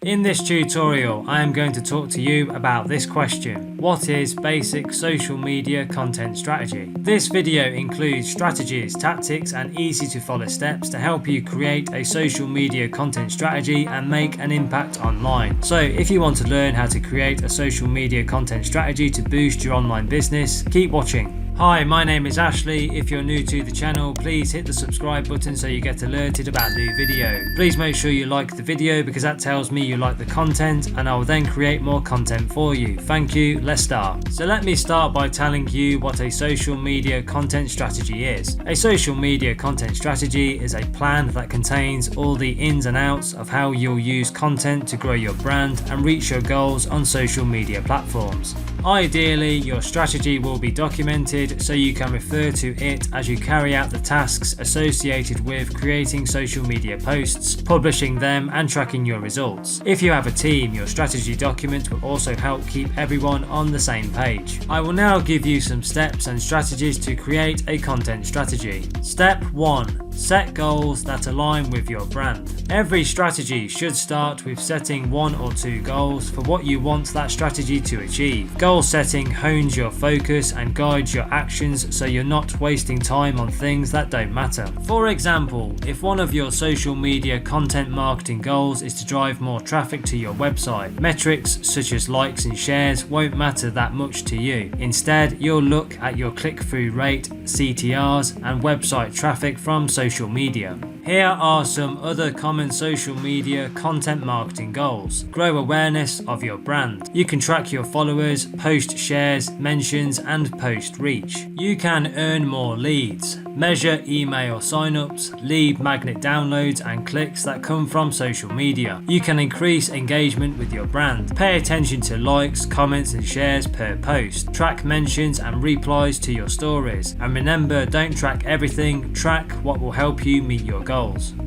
In this tutorial, I am going to talk to you about this question: what is basic social media content strategy? This video includes strategies, tactics, and easy to follow steps to help you create a social media content strategy and make an impact online. So if you want to learn how to create a social media content strategy to boost your online business, keep watching. Hi, my name is Ashley. If you're new to the channel, please hit the subscribe button so you get alerted about new videos. Please make sure you like the video because that tells me you like the content and I will then create more content for you. Thank you, let's start. So let me start by telling you what a social media content strategy is. A social media content strategy is a plan that contains all the ins and outs of how you'll use content to grow your brand and reach your goals on social media platforms. Ideally, your strategy will be documented so you can refer to it as you carry out the tasks associated with creating social media posts, publishing them, and tracking your results. If you have a team, your strategy document will also help keep everyone on the same page. I will now give you some steps and strategies to create a content strategy. Step 1. Set goals that align with your brand. Every strategy should start with setting 1 or 2 goals for what you want that strategy to achieve. Goal setting hones your focus and guides your actions so you're not wasting time on things that don't matter. For example, if one of your social media content marketing goals is to drive more traffic to your website, metrics such as likes and shares won't matter that much to you. Instead, you'll look at your click-through rate, CTRs, and website traffic from social media. Here are some other common social media content marketing goals. Grow awareness of your brand. You can track your followers, post shares, mentions, and post reach. You can earn more leads. Measure email signups, lead magnet downloads, and clicks that come from social media. You can increase engagement with your brand. Pay attention to likes, comments, and shares per post. Track mentions and replies to your stories. And remember, don't track everything, track what will help you meet your goals.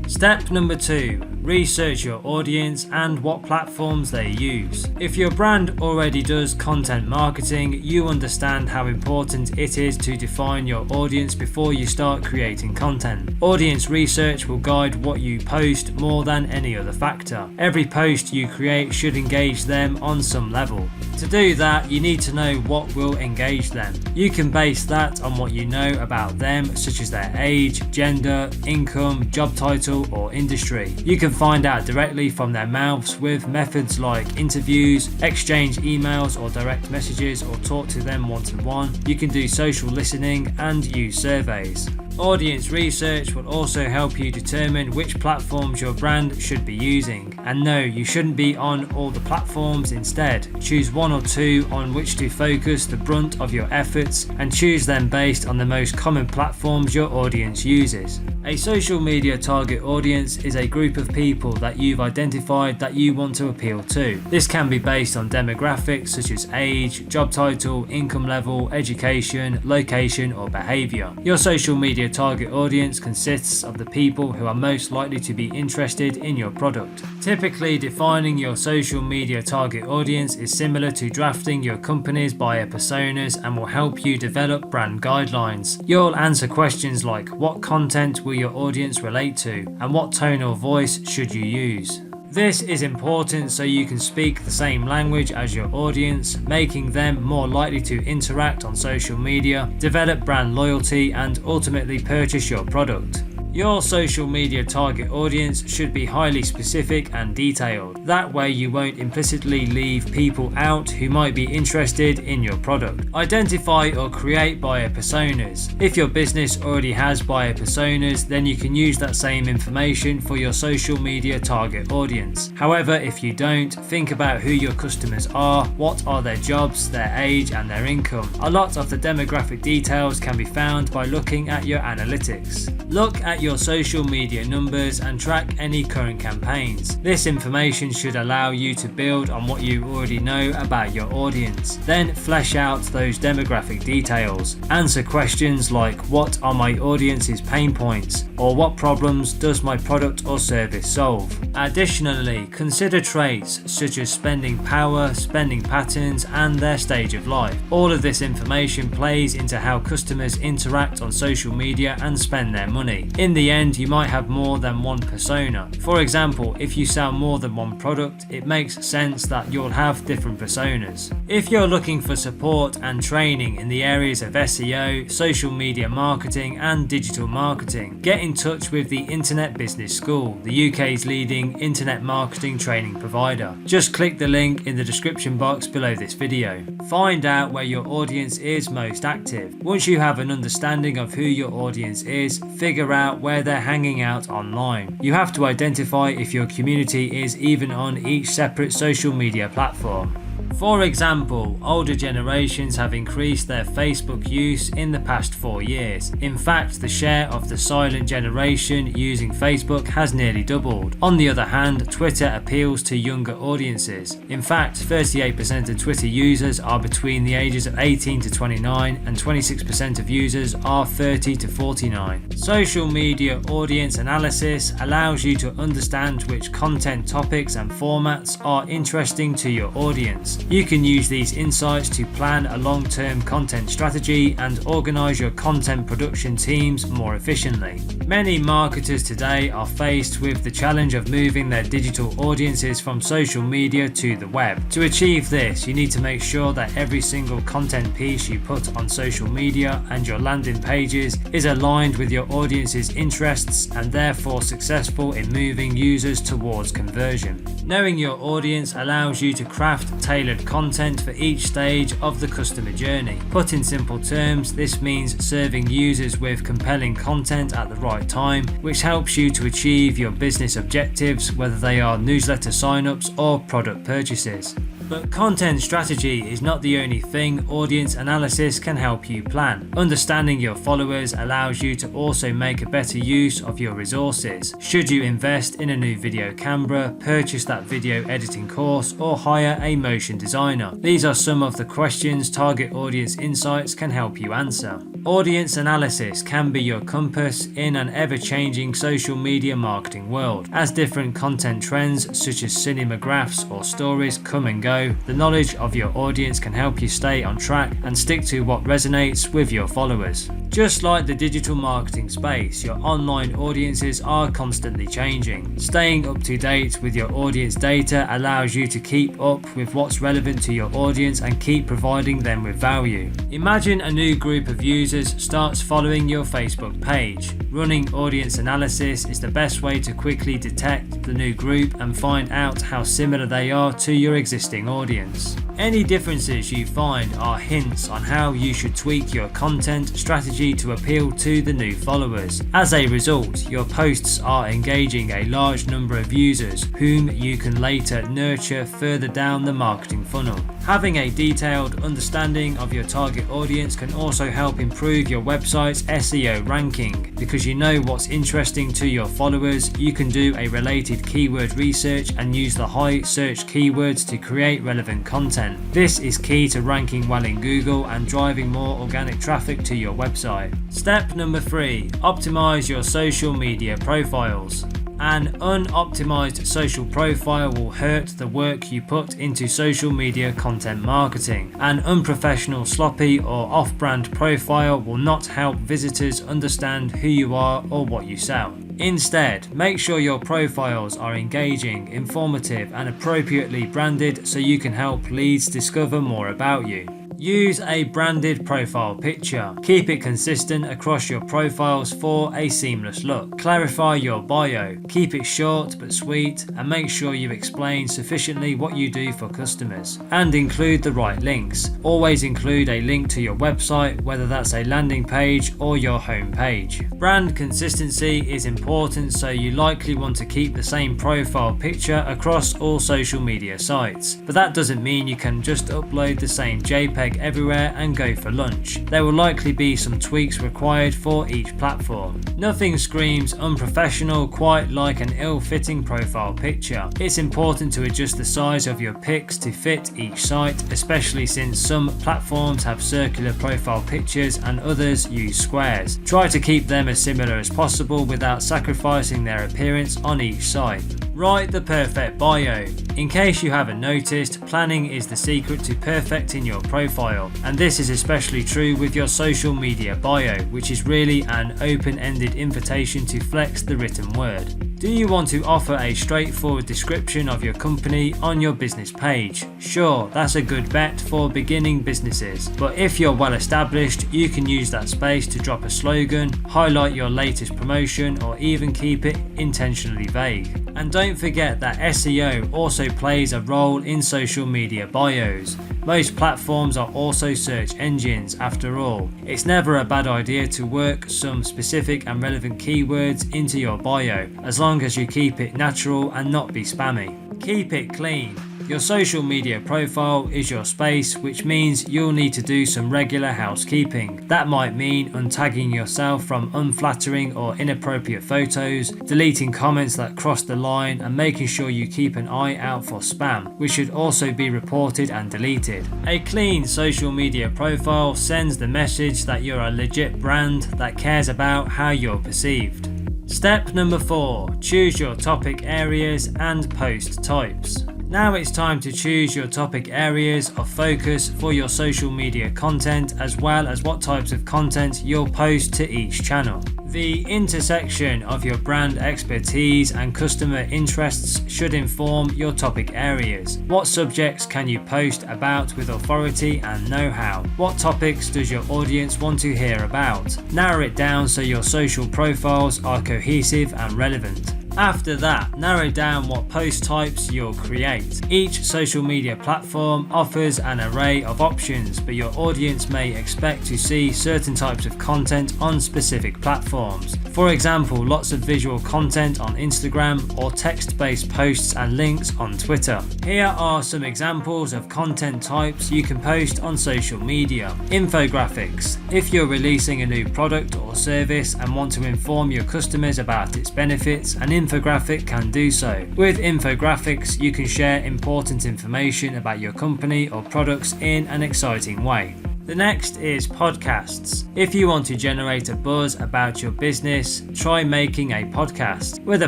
Step number 2. Research your audience and what platforms they use. If your brand already does content marketing, you understand how important it is to define your audience before you start creating content. Audience research will guide what you post more than any other factor. Every post you create should engage them on some level. To do that, you need to know what will engage them. You can base that on what you know about them, such as their age, gender, income, job title, or industry. You can find out directly from their mouths with methods like interviews, exchange emails or direct messages, or talk to them one-to-one. You can do social listening and use surveys. Audience research will also help you determine which platforms your brand should be using. And no, you shouldn't be on all the platforms. Instead, choose 1 or 2 on which to focus the brunt of your efforts and choose them based on the most common platforms your audience uses. A social media target audience is a group of people that you've identified that you want to appeal to. This can be based on demographics such as age, job title, income level, education, location, or behavior. Your social media target audience consists of the people who are most likely to be interested in your product. Typically, defining your social media target audience is similar to drafting your company's buyer personas and will help you develop brand guidelines. You'll answer questions like what content will your audience relate to and what tone or voice should you use. This is important so you can speak the same language as your audience, making them more likely to interact on social media, develop brand loyalty, and ultimately purchase your product. Your social media target audience should be highly specific and detailed. That way you won't implicitly leave people out who might be interested in your product. Identify or create buyer personas. If your business already has buyer personas, then you can use that same information for your social media target audience. However, if you don't, think about who your customers are, what are their jobs, their age, and their income. A lot of the demographic details can be found by looking at your analytics. Look at your social media numbers and track any current campaigns. This information should allow you to build on what you already know about your audience. Then flesh out those demographic details. Answer questions like what are my audience's pain points, or what problems does my product or service solve. Additionally, consider traits such as spending power, spending patterns, and their stage of life. All of this information plays into how customers interact on social media and spend their money. In In the end, you might have more than one persona. For example, if you sell more than one product, it makes sense that you'll have different personas. If you're looking for support and training in the areas of SEO, social media marketing and digital marketing, get in touch with the Internet Business School, the UK's leading internet marketing training provider. Just click the link in the description box below this video. Find out where your audience is most active. Once you have an understanding of who your audience is, figure out where they're hanging out online. You have to identify if your community is even on each separate social media platform. For example, older generations have increased their Facebook use in the past 4 years. In fact, the share of the silent generation using Facebook has nearly doubled. On the other hand, Twitter appeals to younger audiences. In fact, 38% of Twitter users are between the ages of 18 to 29 and 26% of users are 30 to 49. Social media audience analysis allows you to understand which content topics and formats are interesting to your audience. You can use these insights to plan a long-term content strategy and organize your content production teams more efficiently. Many marketers today are faced with the challenge of moving their digital audiences from social media to the web. To achieve this, you need to make sure that every single content piece you put on social media and your landing pages is aligned with your audience's interests and therefore successful in moving users towards conversion. Knowing your audience allows you to craft tailored content for each stage of the customer journey. Put in simple terms, this means serving users with compelling content at the right time, which helps you to achieve your business objectives, whether they are newsletter signups or product purchases. But content strategy is not the only thing audience analysis can help you plan. Understanding your followers allows you to also make a better use of your resources. Should you invest in a new video camera, purchase that video editing course, or hire a motion designer? These are some of the questions Target Audience Insights can help you answer. Audience analysis can be your compass in an ever-changing social media marketing world. As different content trends such as cinema graphs or stories come and go, the knowledge of your audience can help you stay on track and stick to what resonates with your followers. Just like the digital marketing space, your online audiences are constantly changing. Staying up to date with your audience data allows you to keep up with what's relevant to your audience and keep providing them with value. Imagine a new group of users starts following your Facebook page. Running audience analysis is the best way to quickly detect the new group and find out how similar they are to your existing audience. Any differences you find are hints on how you should tweak your content strategy to appeal to the new followers. As a result, your posts are engaging a large number of users whom you can later nurture further down the marketing funnel. Having a detailed understanding of your target audience can also help improve your website's SEO ranking. Because you know what's interesting to your followers, you can do a related keyword research and use the high search keywords to create relevant content. This is key to ranking well in Google and driving more organic traffic to your website. Step number 3. Optimize your social media profiles. An unoptimized social profile will hurt the work you put into social media content marketing. An unprofessional, sloppy or off-brand profile will not help visitors understand who you are or what you sell. Instead, make sure your profiles are engaging, informative and appropriately branded so you can help leads discover more about you. Use a branded profile picture. Keep it consistent across your profiles for a seamless look. Clarify your bio. Keep it short but sweet and make sure you explain sufficiently what you do for customers. And include the right links. Always include a link to your website, whether that's a landing page or your home page. Brand consistency is important, so you likely want to keep the same profile picture across all social media sites. But that doesn't mean you can just upload the same JPEG everywhere and go for lunch. There will likely be some tweaks required for each platform. Nothing screams unprofessional quite like an ill-fitting profile picture. It's important to adjust the size of your pics to fit each site, especially since some platforms have circular profile pictures and others use squares. Try to keep them as similar as possible without sacrificing their appearance on each site. Write the perfect bio. In case you haven't noticed, planning is the secret to perfecting your profile, and this is especially true with your social media bio, which is really an open-ended invitation to flex the written word. Do you want to offer a straightforward description of your company on your business page? Sure, that's a good bet for beginning businesses, but if you're well established, you can use that space to drop a slogan, highlight your latest promotion, or even keep it intentionally vague. And don't forget that SEO also plays a role in social media bios. Most platforms are also search engines after all. It's never a bad idea to work some specific and relevant keywords into your bio, as long as you keep it natural and not be spammy. Keep it clean. Your social media profile is your space, which means you'll need to do some regular housekeeping. That might mean untagging yourself from unflattering or inappropriate photos, deleting comments that cross the line, and making sure you keep an eye out for spam, which should also be reported and deleted. A clean social media profile sends the message that you're a legit brand that cares about how you're perceived. Step number 4. Choose your topic areas and post types. Now it's time to choose your topic areas of focus for your social media content, as well as what types of content you'll post to each channel. The intersection of your brand expertise and customer interests should inform your topic areas. What subjects can you post about with authority and know-how? What topics does your audience want to hear about? Narrow it down so your social profiles are cohesive and relevant. After that, narrow down what post types you'll create. Each social media platform offers an array of options, but your audience may expect to see certain types of content on specific platforms. For example, lots of visual content on Instagram or text-based posts and links on Twitter. Here are some examples of content types you can post on social media. Infographics. If you're releasing a new product or service and want to inform your customers about its benefits, an infographic can do so. With infographics, you can share important information about your company or products in an exciting way. The next is podcasts. If you want to generate a buzz about your business, try making a podcast. With a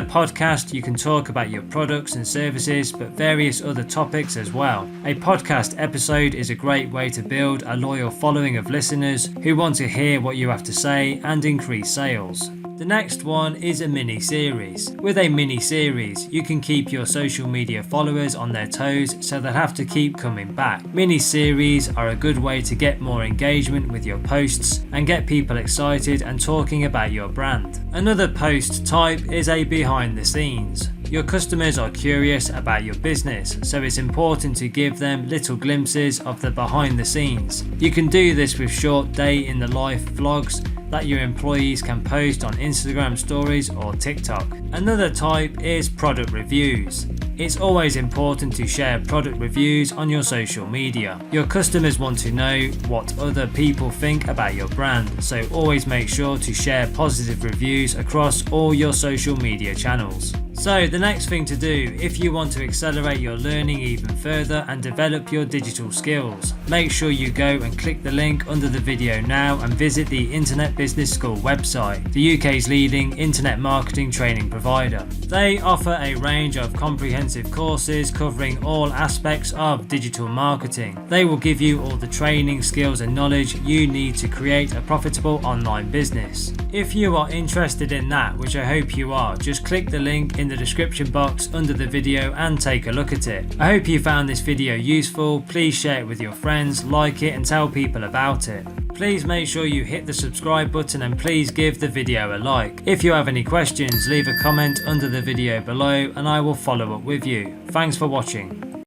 podcast, you can talk about your products and services, but various other topics as well. A podcast episode is a great way to build a loyal following of listeners who want to hear what you have to say and increase sales. The next one is a mini-series. With a mini-series, you can keep your social media followers on their toes so they'll have to keep coming back. Mini-series are a good way to get more engagement with your posts and get people excited and talking about your brand. Another post type is a behind the scenes. Your customers are curious about your business, so it's important to give them little glimpses of the behind the scenes. You can do this with short day in the life vlogs that your employees can post on Instagram stories or TikTok. Another type is product reviews. It's always important to share product reviews on your social media. Your customers want to know what other people think about your brand, so always make sure to share positive reviews across all your social media channels. So the next thing to do if you want to accelerate your learning even further and develop your digital skills, make sure you go and click the link under the video now and visit the Internet Business School website, the UK's leading internet marketing training provider. They offer a range of comprehensive courses covering all aspects of digital marketing. They will give you all the training, skills and knowledge you need to create a profitable online business. If you are interested in that, which I hope you are, just click the link in the description box under the video and take a look at it. I hope you found this video useful. Please share it with your friends, like it and tell people about it. Please make sure you hit the subscribe button and please give the video a like. If you have any questions, leave a comment under the video below and I will follow up with you. Thanks for watching.